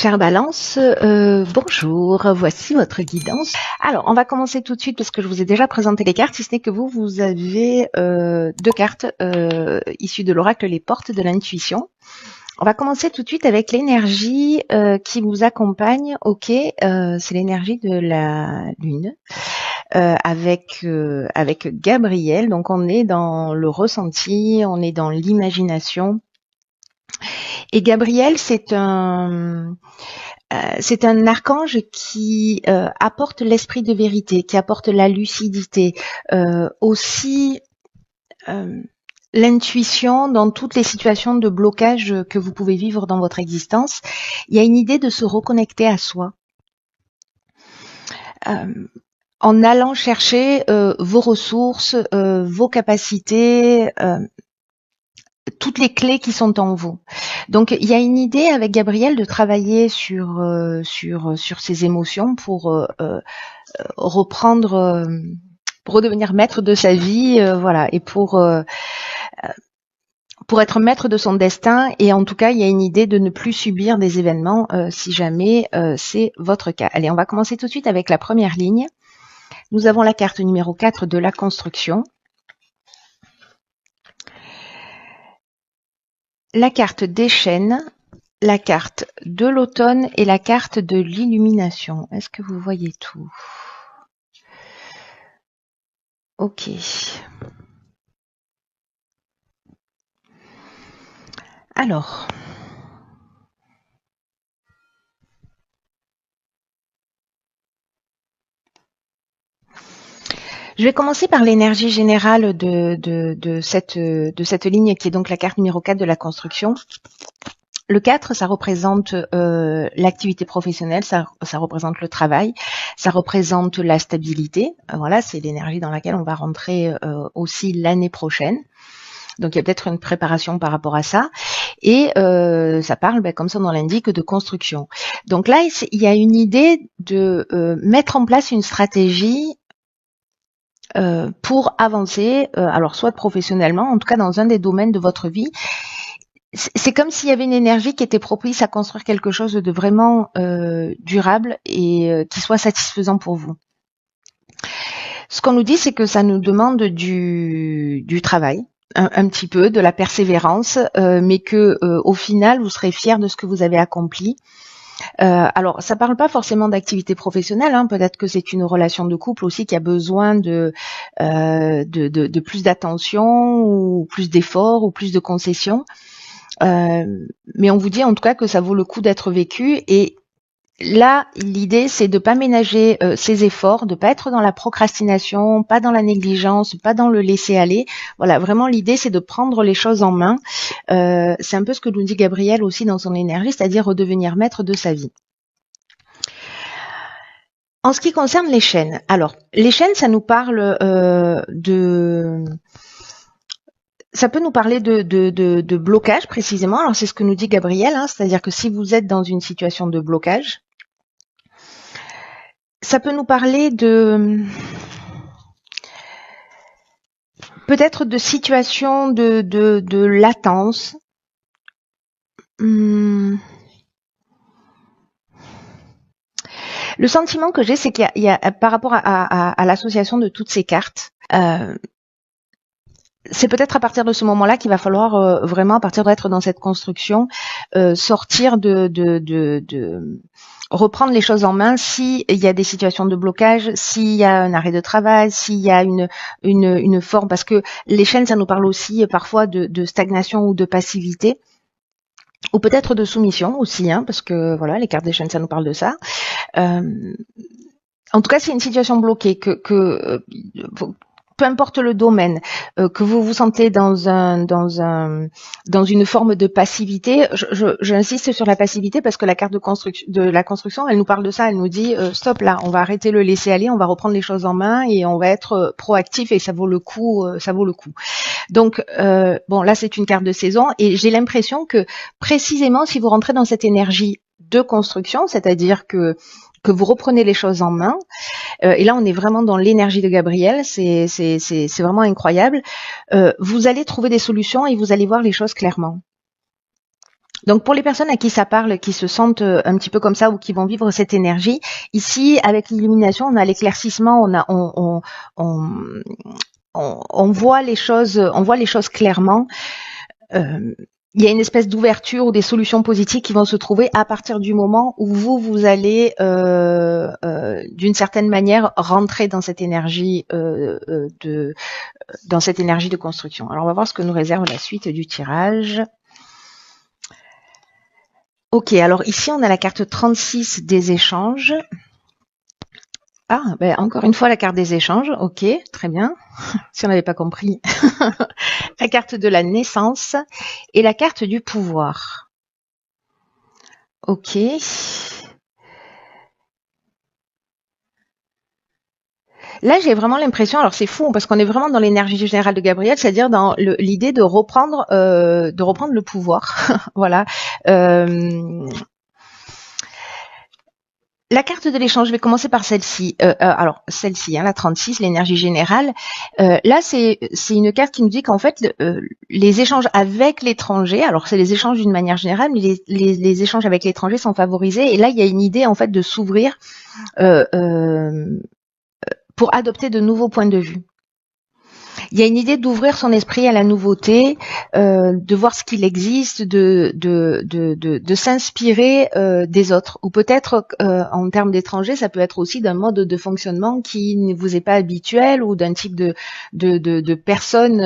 Chère Balance, bonjour, voici votre guidance. Alors, on va commencer tout de suite parce que je vous ai déjà présenté les cartes, si ce n'est que vous avez deux cartes issues de l'oracle Les Portes de l'Intuition. On va commencer tout de suite avec l'énergie qui vous accompagne. Ok, c'est l'énergie de la Lune avec Gabriel. Donc, on est dans le ressenti, on est dans l'imagination. Et Gabriel, c'est un archange qui apporte l'esprit de vérité, qui apporte la lucidité, aussi l'intuition dans toutes les situations de blocage que vous pouvez vivre dans votre existence. Il y a une idée de se reconnecter à soi. En allant chercher vos ressources, vos capacités, toutes les clés qui sont en vous. Donc il y a une idée avec Gabriel de travailler sur ses émotions pour reprendre, pour redevenir maître de sa vie, voilà, et pour être maître de son destin. Et en tout cas, il y a une idée de ne plus subir des événements si jamais c'est votre cas. Allez, on va commencer tout de suite avec la première ligne. Nous avons la carte numéro 4 de la construction. La carte des chênes, la carte de l'automne et la carte de l'illumination. Est-ce que vous voyez tout? Ok. Alors. Je vais commencer par l'énergie générale de cette ligne qui est donc la carte numéro 4 de la construction. Le 4, ça représente l'activité professionnelle, ça représente le travail, ça représente la stabilité. Voilà, c'est l'énergie dans laquelle on va rentrer aussi l'année prochaine. Donc il y a peut-être une préparation par rapport à ça. Et ça parle, comme son nom l'indique, de construction. Donc là, il y a une idée de mettre en place une stratégie pour avancer, alors soit professionnellement, en tout cas dans un des domaines de votre vie. C'est comme s'il y avait une énergie qui était propice à construire quelque chose de vraiment durable et qui soit satisfaisant pour vous. Ce qu'on nous dit, c'est que ça nous demande du travail, un petit peu, de la persévérance, mais que au final, vous serez fiers de ce que vous avez accompli. Alors, ça parle pas forcément d'activité professionnelle, hein. Peut-être que c'est une relation de couple aussi qui a besoin de plus d'attention ou plus d'efforts ou plus de concessions. Mais on vous dit en tout cas que ça vaut le coup d'être vécu. Et là, l'idée, c'est de pas ménager ses efforts, de pas être dans la procrastination, pas dans la négligence, pas dans le laisser-aller. Voilà, vraiment l'idée, c'est de prendre les choses en main. C'est un peu ce que nous dit Gabriel aussi dans son énergie, c'est-à-dire redevenir maître de sa vie. En ce qui concerne les chênes, alors les chênes, ça nous parle ça peut nous parler de blocage précisément. Alors c'est ce que nous dit Gabriel, hein, c'est-à-dire que si vous êtes dans une situation de blocage, ça peut nous parler peut-être de situation de latence. Le sentiment que j'ai, c'est qu'il y a par rapport à l'association de toutes ces cartes, c'est peut-être à partir de ce moment-là qu'il va falloir vraiment, à partir d'être dans cette construction, sortir reprendre les choses en main s'il y a des situations de blocage, s'il y a un arrêt de travail, s'il y a une forme, parce que les chaînes, ça nous parle aussi parfois de stagnation ou de passivité, ou peut-être de soumission aussi, hein, parce que voilà, les cartes des chaînes, ça nous parle de ça. En tout cas, c'est une situation bloquée que peu importe le domaine, que vous vous sentez dans une forme de passivité. J'insiste sur la passivité parce que la carte de la construction, elle nous parle de ça. Elle nous dit stop là, on va arrêter le laisser aller, on va reprendre les choses en main et on va être proactif et ça vaut le coup. Donc bon, là c'est une carte de saison et j'ai l'impression que précisément si vous rentrez dans cette énergie de construction, c'est-à-dire que vous reprenez les choses en main. Et là, on est vraiment dans l'énergie de Gabriel. C'est vraiment incroyable. Vous allez trouver des solutions et vous allez voir les choses clairement. Donc pour les personnes à qui ça parle, qui se sentent un petit peu comme ça ou qui vont vivre cette énergie, ici avec l'illumination, on a l'éclaircissement, on voit les choses clairement. Il y a une espèce d'ouverture ou des solutions positives qui vont se trouver à partir du moment où vous allez d'une certaine manière rentrer dans cette énergie de construction. Alors on va voir ce que nous réserve la suite du tirage. Ok, alors ici on a la carte 36 des échanges. Ah, ben encore une fois la carte des échanges, ok, très bien, si on n'avait pas compris. La carte de la naissance et la carte du pouvoir. Ok. Là, j'ai vraiment l'impression, alors c'est fou parce qu'on est vraiment dans l'énergie générale de Gabriel, c'est-à-dire dans l'idée de reprendre le pouvoir. Voilà. La carte de l'échange, je vais commencer par celle-ci. Alors celle-ci, la 36, l'énergie générale. Là, c'est une carte qui nous dit qu'en fait, les échanges avec l'étranger, alors c'est les échanges d'une manière générale, mais les échanges avec l'étranger sont favorisés. Et là, il y a une idée en fait de s'ouvrir pour adopter de nouveaux points de vue. Il y a une idée d'ouvrir son esprit à la nouveauté, de voir ce qu'il existe, de s'inspirer des autres. Ou peut-être en termes d'étrangers, ça peut être aussi d'un mode de fonctionnement qui ne vous est pas habituel ou d'un type de personne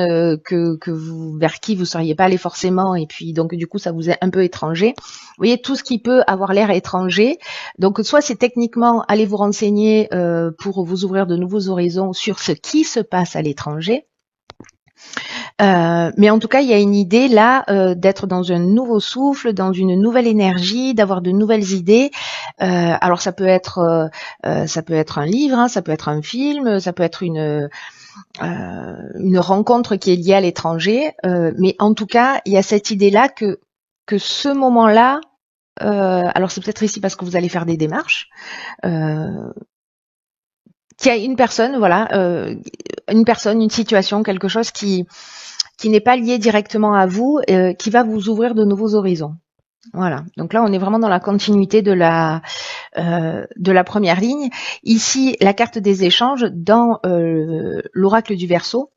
vers qui vous seriez pas allé forcément. Et puis donc du coup, ça vous est un peu étranger. Vous voyez, tout ce qui peut avoir l'air étranger. Donc soit c'est techniquement aller vous renseigner pour vous ouvrir de nouveaux horizons sur ce qui se passe à l'étranger. Mais en tout cas, il y a une idée là d'être dans un nouveau souffle, dans une nouvelle énergie, d'avoir de nouvelles idées. Alors ça peut être un livre, hein, ça peut être un film, ça peut être une rencontre qui est liée à l'étranger. Mais en tout cas, il y a cette idée là que ce moment-là, alors c'est peut-être ici parce que vous allez faire des démarches. Qu'il y a une personne, voilà, une situation, quelque chose qui n'est pas lié directement à vous, qui va vous ouvrir de nouveaux horizons. Voilà. Donc là, on est vraiment dans la continuité de la première ligne. Ici, la carte des échanges dans l'oracle du Verseau.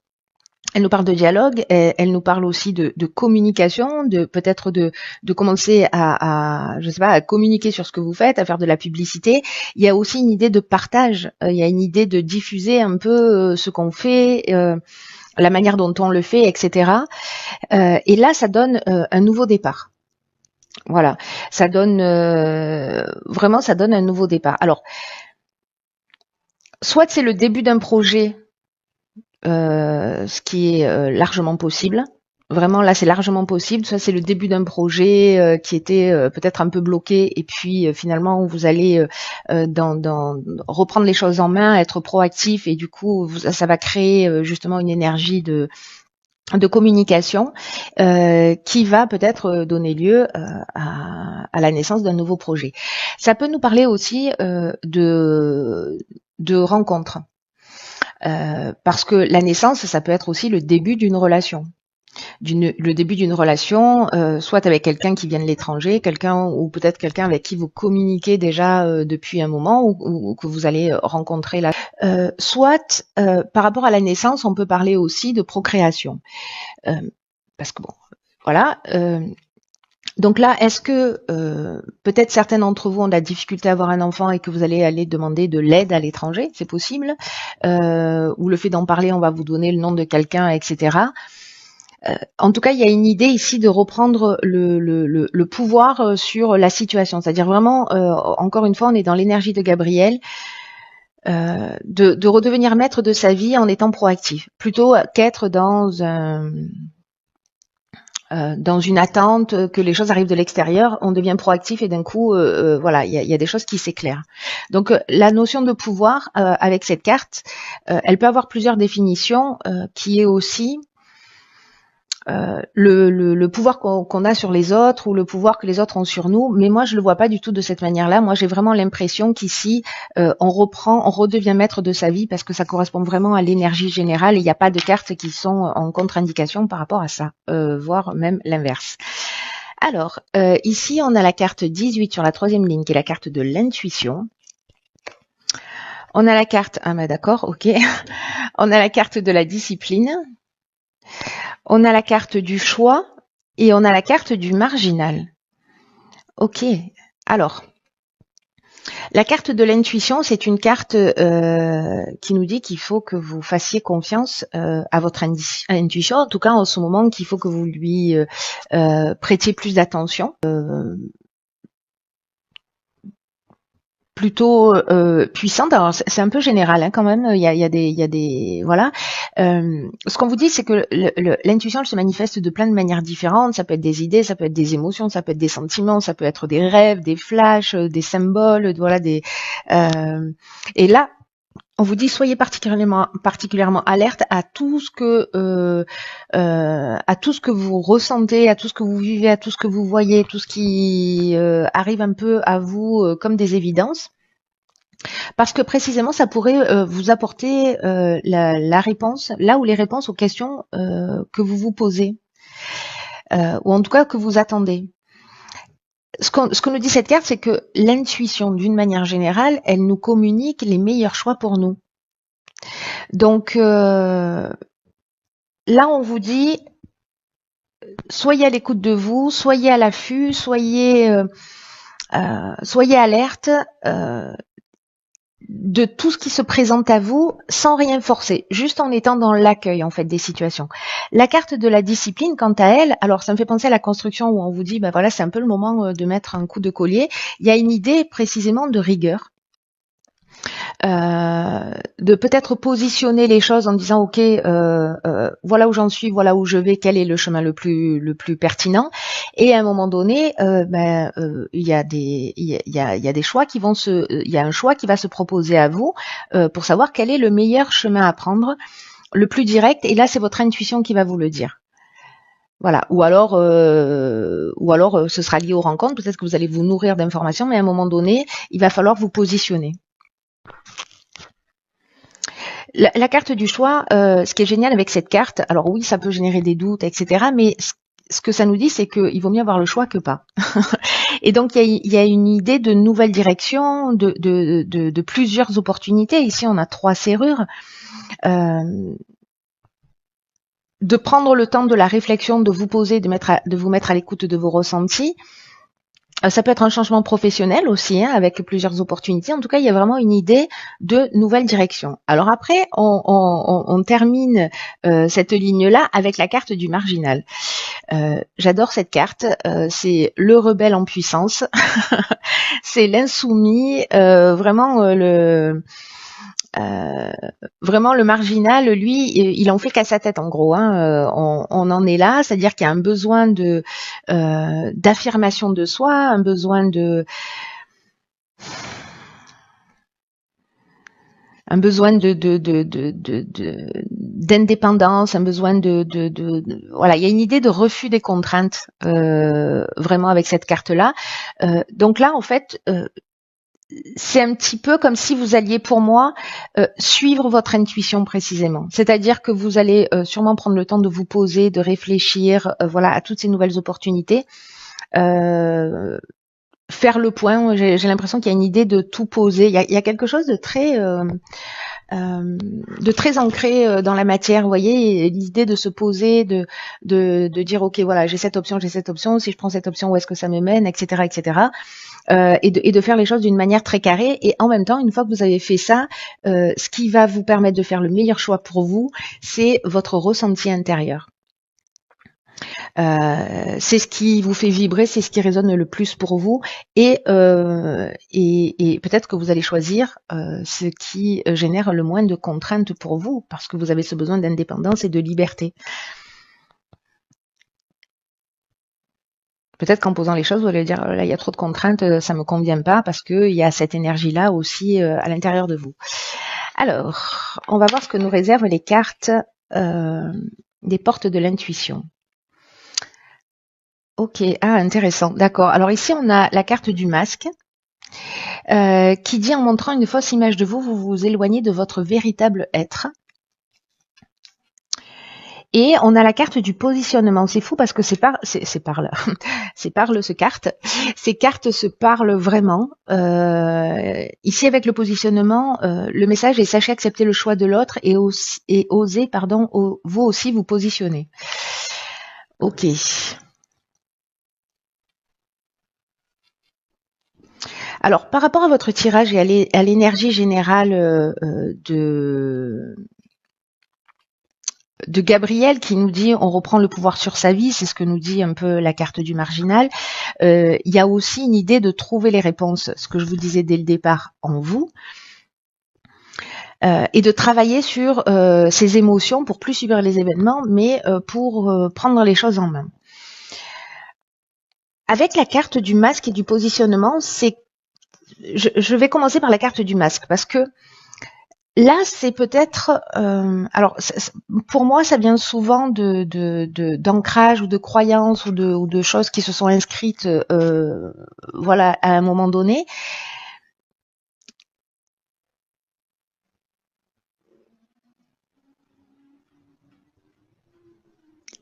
Elle nous parle de dialogue, elle nous parle aussi de communication, de peut-être de commencer à communiquer sur ce que vous faites, à faire de la publicité. Il y a aussi une idée de partage, il y a une idée de diffuser un peu ce qu'on fait, la manière dont on le fait, etc. Et là, ça donne un nouveau départ. Voilà, ça donne vraiment, ça donne un nouveau départ. Alors, soit c'est le début d'un projet, ce qui est largement possible. Vraiment, là, c'est largement possible. Soit c'est le début d'un projet qui était peut-être un peu bloqué, et puis finalement, vous allez reprendre les choses en main, être proactif, et du coup, ça va créer justement une énergie de communication qui va peut-être donner lieu à la naissance d'un nouveau projet. Ça peut nous parler aussi de rencontres. Parce que la naissance, ça peut être aussi le début d'une relation. Le début d'une relation, soit avec quelqu'un qui vient de l'étranger, ou peut-être quelqu'un avec qui vous communiquez déjà depuis un moment, ou que vous allez rencontrer là. Soit, par rapport à la naissance, on peut parler aussi de procréation. Parce que bon, voilà. Donc là, est-ce que peut-être certains d'entre vous ont de la difficulté à avoir un enfant et que vous allez aller demander de l'aide à l'étranger, c'est possible, ou le fait d'en parler, on va vous donner le nom de quelqu'un, etc. En tout cas, il y a une idée ici de reprendre le pouvoir sur la situation, c'est-à-dire vraiment, encore une fois, on est dans l'énergie de Gabriel, de redevenir maître de sa vie en étant proactif, plutôt qu'être dans une attente que les choses arrivent de l'extérieur. On devient proactif et d'un coup, voilà, il y a des choses qui s'éclairent. Donc, la notion de pouvoir avec cette carte, elle peut avoir plusieurs définitions, qui est aussi le pouvoir qu'on a sur les autres ou le pouvoir que les autres ont sur nous. Mais moi, je le vois pas du tout de cette manière-là. Moi, j'ai vraiment l'impression qu'ici, on redevient maître de sa vie parce que ça correspond vraiment à l'énergie générale. Il n'y a pas de cartes qui sont en contre-indication par rapport à ça, voire même l'inverse. Alors, ici, on a la carte 18 sur la 3e ligne, qui est la carte de l'intuition. On a la carte, ah bah d'accord, ok. On a la carte de la discipline. On a la carte du choix et on a la carte du marginal. Ok, alors, la carte de l'intuition, c'est une carte qui nous dit qu'il faut que vous fassiez confiance à votre intuition, en tout cas en ce moment qu'il faut que vous lui prêtiez plus d'attention. Plutôt puissante. Alors c'est un peu général hein, quand même. Il y a des voilà. Ce qu'on vous dit, c'est que l'intuition elle se manifeste de plein de manières différentes. Ça peut être des idées, ça peut être des émotions, ça peut être des sentiments, ça peut être des rêves, des flashs, des symboles, voilà des. Et là, on vous dit soyez particulièrement alerte à tout ce que vous ressentez, à tout ce que vous vivez, à tout ce que vous voyez, tout ce qui arrive un peu à vous comme des évidences, parce que précisément ça pourrait vous apporter la réponse là où les réponses aux questions que vous vous posez ou en tout cas que vous attendez. Ce que nous dit cette carte, c'est que l'intuition, d'une manière générale, elle nous communique les meilleurs choix pour nous. Donc là, on vous dit, soyez à l'écoute de vous, soyez à l'affût, soyez alerte de tout ce qui se présente à vous sans rien forcer, juste en étant dans l'accueil en fait des situations. La carte de la discipline, quant à elle, alors ça me fait penser à la construction où on vous dit, ben voilà, c'est un peu le moment de mettre un coup de collier. Il y a une idée précisément de rigueur. De peut-être positionner les choses en disant ok voilà où j'en suis, voilà où je vais, quel est le chemin le plus pertinent, et à un moment donné il y a des choix qui vont il y a un choix qui va se proposer à vous pour savoir quel est le meilleur chemin à prendre, le plus direct, et là c'est votre intuition qui va vous le dire. Voilà, ou alors ce sera lié aux rencontres, peut-être que vous allez vous nourrir d'informations, mais à un moment donné il va falloir vous positionner. La carte du choix, ce qui est génial avec cette carte, alors oui, ça peut générer des doutes, etc. Mais ce que ça nous dit, c'est qu'il vaut mieux avoir le choix que pas. Et donc, il y a une idée de nouvelle direction, de plusieurs opportunités. Ici, on a 3 serrures. De prendre le temps de la réflexion, de vous poser, de vous mettre à l'écoute de vos ressentis. Ça peut être un changement professionnel aussi, hein, avec plusieurs opportunités. En tout cas, il y a vraiment une idée de nouvelle direction. Alors après, on termine cette ligne-là avec la carte du marginal. J'adore cette carte. C'est le rebelle en puissance. C'est l'insoumis. Vraiment le marginal, lui, il en fait qu'à sa tête en gros. Hein. On en est là, c'est-à-dire qu'il y a un besoin d'affirmation de soi, un besoin d'indépendance, un besoin voilà, il y a une idée de refus des contraintes vraiment avec cette carte-là. Donc là, en fait. C'est un petit peu comme si vous alliez, pour moi, suivre votre intuition précisément. C'est-à-dire que vous allez sûrement prendre le temps de vous poser, de réfléchir, voilà, à toutes ces nouvelles opportunités. Faire le point. J'ai l'impression qu'il y a une idée de tout poser. Il y a quelque chose de très ancré dans la matière. Vous voyez, l'idée de se poser, de dire ok, voilà, j'ai cette option. Si je prends cette option, où est-ce que ça me mène, etc., etc. Et de faire les choses d'une manière très carrée, et en même temps, une fois que vous avez fait ça, ce qui va vous permettre de faire le meilleur choix pour vous, c'est votre ressenti intérieur. C'est ce qui vous fait vibrer, c'est ce qui résonne le plus pour vous, et peut-être que vous allez choisir ce qui génère le moins de contraintes pour vous, parce que vous avez ce besoin d'indépendance et de liberté. Peut-être qu'en posant les choses, vous allez dire là, il y a trop de contraintes, ça me convient pas, parce qu'il y a cette énergie-là aussi à l'intérieur de vous. Alors, on va voir ce que nous réservent les cartes des portes de l'intuition. Ok, intéressant, d'accord. Alors ici, on a la carte du masque qui dit, en montrant une fausse image de vous, vous vous éloignez de votre véritable être. Et on a la carte du positionnement. C'est fou parce que c'est ces cartes se parlent vraiment. Ici avec le positionnement, le message est sachez accepter le choix de l'autre et oser, vous aussi vous positionner. Ok. Alors, par rapport à votre tirage et à l'énergie générale de Gabriel qui nous dit on reprend le pouvoir sur sa vie, c'est ce que nous dit un peu la carte du marginal, il y a aussi une idée de trouver les réponses, ce que je vous disais dès le départ, en vous, et de travailler sur ses émotions pour plus subir les événements, mais pour prendre les choses en main. Avec la carte du masque et du positionnement, je vais commencer par la carte du masque parce que là, c'est peut-être, pour moi, ça vient souvent d'ancrage ou de croyances ou de choses qui se sont inscrites, voilà, à un moment donné.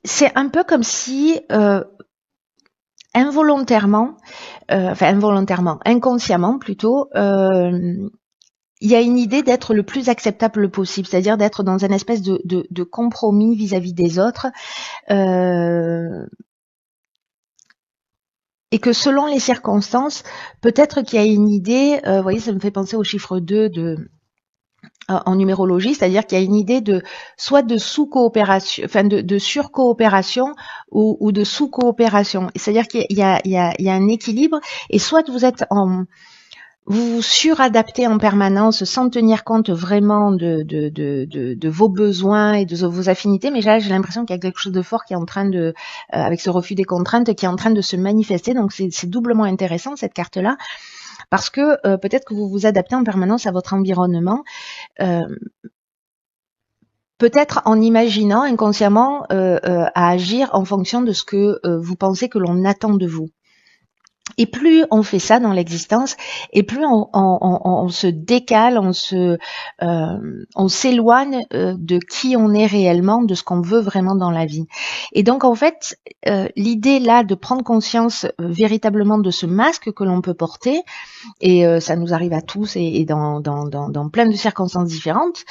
C'est un peu comme si inconsciemment plutôt, il y a une idée d'être le plus acceptable possible, c'est-à-dire d'être dans une espèce de compromis vis-à-vis des autres, et que selon les circonstances, peut-être qu'il y a une idée, vous voyez, ça me fait penser au chiffre 2 en numérologie, c'est-à-dire qu'il y a une idée soit de sous-coopération, enfin de sur-coopération ou de sous-coopération. C'est-à-dire qu'il y a un équilibre, et soit vous vous suradaptez en permanence sans tenir compte vraiment de vos besoins et de vos affinités, mais là j'ai l'impression qu'il y a quelque chose de fort qui est en train avec ce refus des contraintes, qui est en train de se manifester. Donc c'est doublement intéressant cette carte-là, parce que peut-être que vous vous adaptez en permanence à votre environnement, peut-être en imaginant inconsciemment à agir en fonction de ce que vous pensez que l'on attend de vous. Et plus on fait ça dans l'existence, et plus on se décale, on s'éloigne de qui on est réellement, de ce qu'on veut vraiment dans la vie. Et donc en fait, l'idée là de prendre conscience véritablement de ce masque que l'on peut porter, et ça nous arrive à tous et dans plein de circonstances différentes.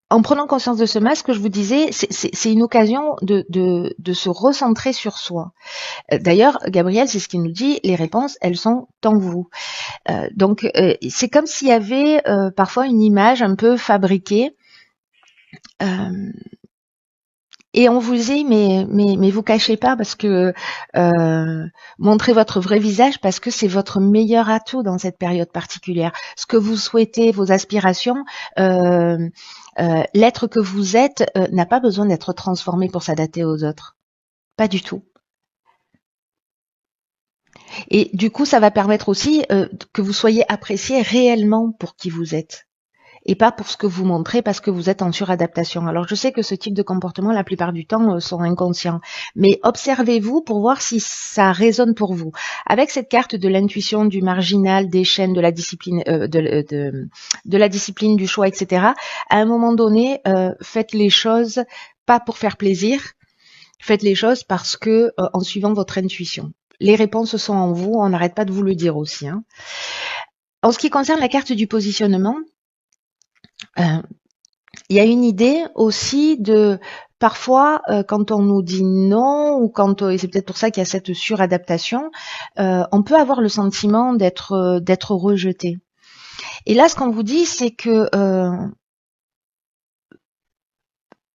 En prenant conscience de ce masque, je vous disais, c'est une occasion de se recentrer sur soi. D'ailleurs, Gabriel, c'est ce qu'il nous dit, les réponses, elles sont en vous. Donc, c'est comme s'il y avait parfois une image un peu fabriquée, et on vous dit, mais vous cachez pas, parce que montrez votre vrai visage, parce que c'est votre meilleur atout dans cette période particulière. Ce que vous souhaitez, vos aspirations, l'être que vous êtes n'a pas besoin d'être transformé pour s'adapter aux autres. Pas du tout. Et du coup, ça va permettre aussi que vous soyez apprécié réellement pour qui vous êtes, et pas pour ce que vous montrez parce que vous êtes en suradaptation. Alors je sais que ce type de comportement, la plupart du temps, sont inconscients, mais observez-vous pour voir si ça résonne pour vous. Avec cette carte de l'intuition, du marginal, des chaînes, de la discipline, de la discipline, du choix, etc., à un moment donné, faites les choses pas pour faire plaisir, faites les choses parce que en suivant votre intuition. Les réponses sont en vous, on n'arrête pas de vous le dire aussi. Hein. En ce qui concerne la carte du positionnement, il y a une idée aussi de parfois quand on nous dit non, ou et c'est peut-être pour ça qu'il y a cette suradaptation, on peut avoir le sentiment d'être rejeté. Et là, ce qu'on vous dit, c'est que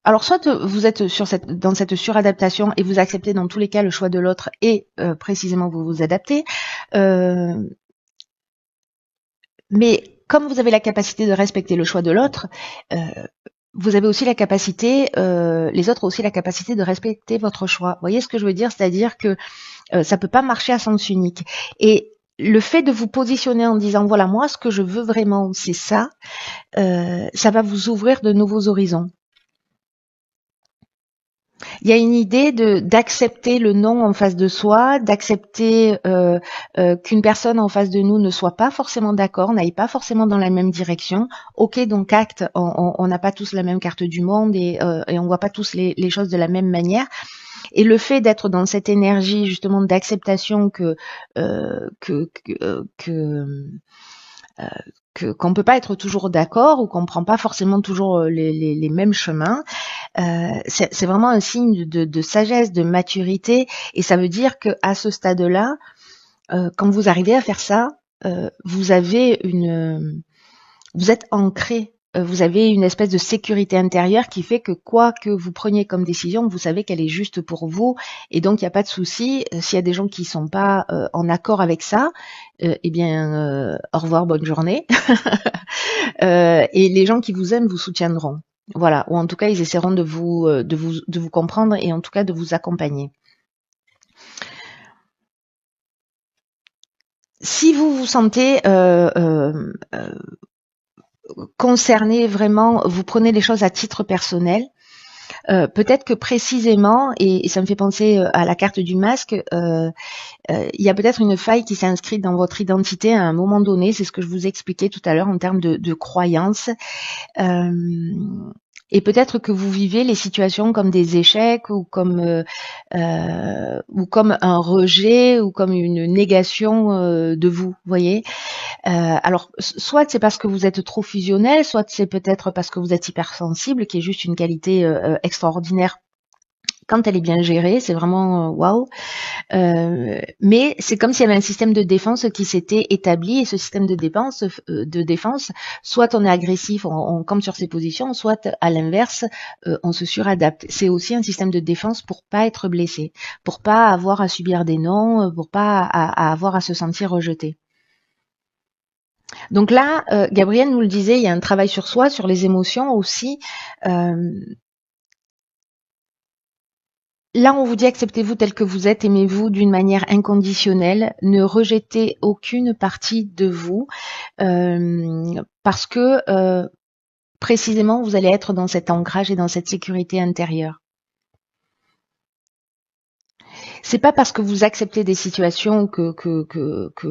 alors soit vous êtes dans cette suradaptation et vous acceptez dans tous les cas le choix de l'autre et précisément vous vous adaptez, mais comme vous avez la capacité de respecter le choix de l'autre, vous avez aussi la capacité, les autres ont aussi la capacité de respecter votre choix. Vous voyez ce que je veux dire? C'est-à-dire que ça peut pas marcher à sens unique. Et le fait de vous positionner en disant voilà, moi ce que je veux vraiment c'est ça, ça va vous ouvrir de nouveaux horizons. Il y a une idée d'accepter le non en face de soi, d'accepter qu'une personne en face de nous ne soit pas forcément d'accord, n'aille pas forcément dans la même direction. Ok, donc acte, on n'a pas tous la même carte du monde et on voit pas tous les choses de la même manière. Et le fait d'être dans cette énergie justement d'acceptation qu'on peut pas être toujours d'accord ou qu'on prend pas forcément toujours les mêmes chemins, c'est vraiment un signe de sagesse, de maturité, et ça veut dire que à ce stade-là, quand vous arrivez à faire ça, vous avez vous êtes ancré. Vous avez une espèce de sécurité intérieure qui fait que quoi que vous preniez comme décision, vous savez qu'elle est juste pour vous, et donc il n'y a pas de souci. S'il y a des gens qui sont pas en accord avec ça, eh bien, au revoir, bonne journée. Et les gens qui vous aiment vous soutiendront. Voilà, ou en tout cas, ils essaieront de vous comprendre et en tout cas de vous accompagner. Si vous vous sentez concerné vraiment, vous prenez les choses à titre personnel. Peut-être que précisément, et ça me fait penser à la carte du masque, il y a peut-être une faille qui s'est inscrite dans votre identité à un moment donné. C'est ce que je vous expliquais tout à l'heure en termes de croyances. Et peut-être que vous vivez les situations comme des échecs ou comme un rejet ou comme une négation de vous, voyez. Alors, soit c'est parce que vous êtes trop fusionnel, soit c'est peut-être parce que vous êtes hypersensible, qui est juste une qualité extraordinaire quand elle est bien gérée. C'est vraiment waouh. Mais c'est comme s'il y avait un système de défense qui s'était établi, et ce système de défense, soit on est agressif, on campe sur ses positions, soit à l'inverse, on se suradapte. C'est aussi un système de défense pour pas être blessé, pour pas avoir à subir des non, pour pas à avoir à se sentir rejeté. Donc là, Gabriel nous le disait, il y a un travail sur soi, sur les émotions aussi. Là, on vous dit acceptez-vous tel que vous êtes, aimez-vous d'une manière inconditionnelle, ne rejetez aucune partie de vous, parce que précisément, vous allez être dans cet ancrage et dans cette sécurité intérieure. C'est pas parce que vous acceptez des situations que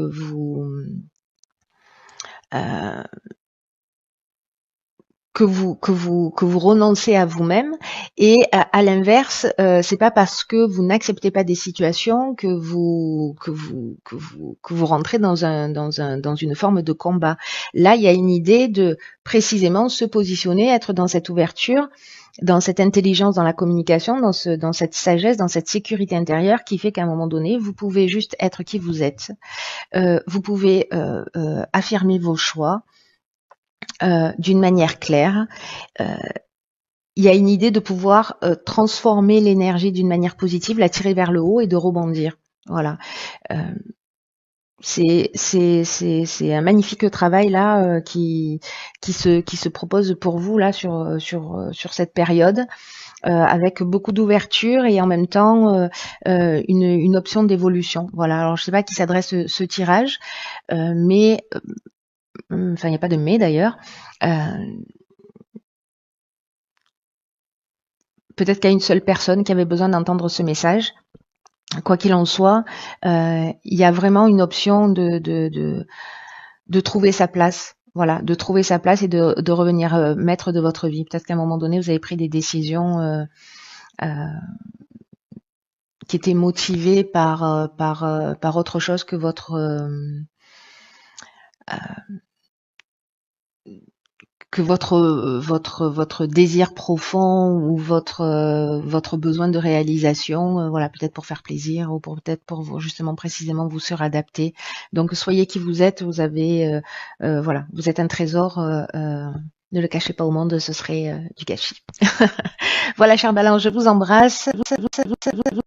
vous que vous renoncez à vous-même, et à l'inverse, c'est pas parce que vous n'acceptez pas des situations que vous rentrez dans une forme de combat. Là, il y a une idée de précisément se positionner, être dans cette ouverture, dans cette intelligence, dans la communication, dans cette sagesse, dans cette sécurité intérieure qui fait qu'à un moment donné, vous pouvez juste être qui vous êtes. Vous pouvez affirmer vos choix d'une manière claire. Il y a une idée de pouvoir transformer l'énergie d'une manière positive, la tirer vers le haut et de rebondir. Voilà. C'est un magnifique travail là qui se propose pour vous là sur cette période. Avec beaucoup d'ouverture et en même temps une option d'évolution. Voilà. Alors je sais pas à qui s'adresse ce tirage, mais enfin il n'y a pas de mais d'ailleurs. Peut-être qu'il y a une seule personne qui avait besoin d'entendre ce message. Quoi qu'il en soit, il y a vraiment une option de trouver sa place. Voilà, de trouver sa place et de revenir maître de votre vie. Peut-être qu'à un moment donné, vous avez pris des décisions qui étaient motivées par autre chose que votre désir profond ou votre besoin de réalisation, voilà, peut-être pour faire plaisir ou peut-être pour justement précisément vous suradapter. Donc soyez qui vous êtes, vous avez voilà, vous êtes un trésor, ne le cachez pas au monde, ce serait du gâchis. Voilà, chère Balance, je vous embrasse.